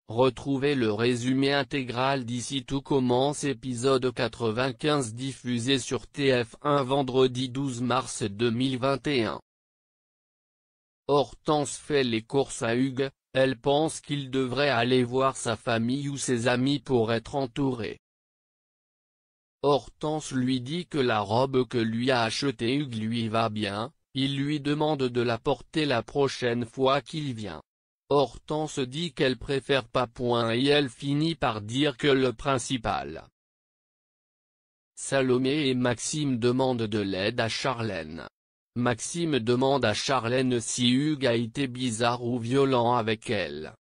Retrouvez le résumé intégral d'Ici tout commence épisode 95 diffusé sur TF1 vendredi 12 mars 2021. Hortense fait les courses à Hugues, elle pense qu'il devrait aller voir sa famille ou ses amis pour être entouré. Hortense lui dit que la robe que lui a achetée Hugues lui va bien, il lui demande de la porter la prochaine fois qu'il vient. Hortense dit qu'elle préfère pas et elle finit par dire que le principal. Salomé et Maxime demandent de l'aide à Charlène. Maxime demande à Charlène si Hugues a été bizarre ou violent avec elle.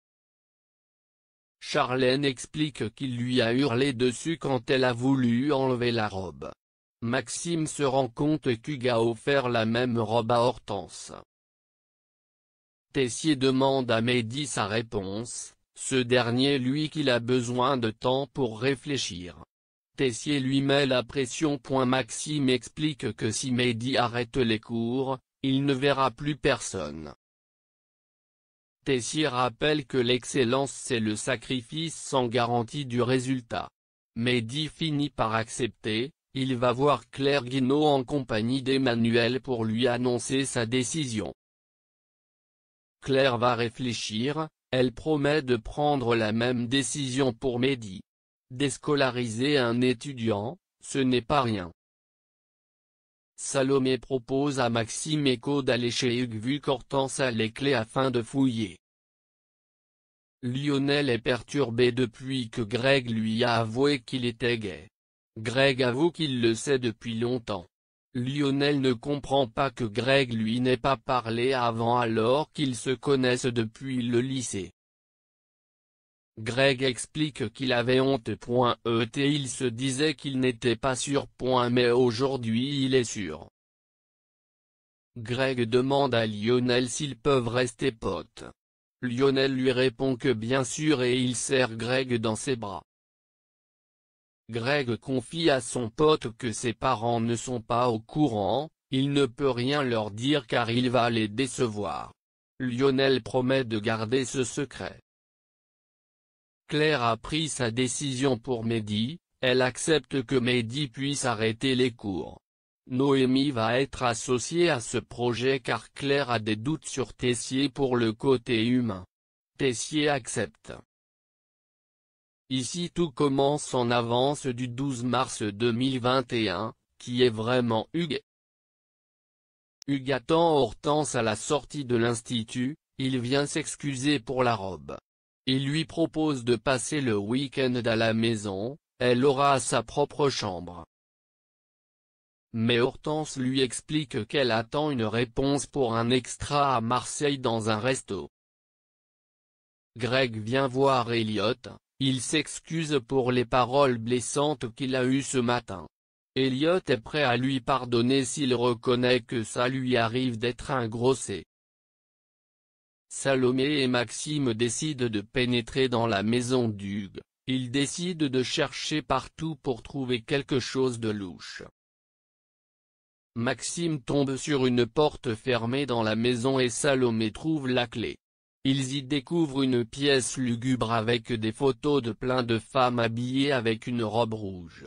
Charlène explique qu'il lui a hurlé dessus quand elle a voulu enlever la robe. Maxime se rend compte qu'Hugues a offert la même robe à Hortense. Tessier demande à Mehdi sa réponse, ce dernier lui qu'il a besoin de temps pour réfléchir. Tessier lui met la pression. Maxime explique que si Mehdi arrête les cours, il ne verra plus personne. Tessier rappelle que l'excellence c'est le sacrifice sans garantie du résultat. Mehdi finit par accepter, il va voir Claire Guinaud en compagnie d'Emmanuel pour lui annoncer sa décision. Claire va réfléchir, elle promet de prendre la même décision pour Mehdi. Déscolariser un étudiant, ce n'est pas rien. Salomé propose à Maxime et Co d'aller chez Hugues vu qu'Hortense a les clés afin de fouiller. Lionel est perturbé depuis que Greg lui a avoué qu'il était gay. Greg avoue qu'il le sait depuis longtemps. Lionel ne comprend pas que Greg lui n'ait pas parlé avant alors qu'ils se connaissent depuis le lycée. Greg explique qu'il avait honte. Il se disait qu'il n'était pas sûr. Mais aujourd'hui il est sûr. Greg demande à Lionel s'ils peuvent rester potes. Lionel lui répond que bien sûr et il serre Greg dans ses bras. Greg confie à son pote que ses parents ne sont pas au courant, il ne peut rien leur dire car il va les décevoir. Lionel promet de garder ce secret. Claire a pris sa décision pour Mehdi, elle accepte que Mehdi puisse arrêter les cours. Noémie va être associée à ce projet car Claire a des doutes sur Tessier pour le côté humain. Tessier accepte. Ici tout commence en avance du 12 mars 2021, qui est vraiment Hugues. Hugues attend Hortense à la sortie de l'institut, il vient s'excuser pour la robe. Il lui propose de passer le week-end à la maison, elle aura sa propre chambre. Mais Hortense lui explique qu'elle attend une réponse pour un extra à Marseille dans un resto. Greg vient voir Elliot. Il s'excuse pour les paroles blessantes qu'il a eues ce matin. Elliot est prêt à lui pardonner s'il reconnaît que ça lui arrive d'être un grossier. Salomé et Maxime décident de pénétrer dans la maison d'Hugues, ils décident de chercher partout pour trouver quelque chose de louche. Maxime tombe sur une porte fermée dans la maison et Salomé trouve la clé. Ils y découvrent une pièce lugubre avec des photos de plein de femmes habillées avec une robe rouge.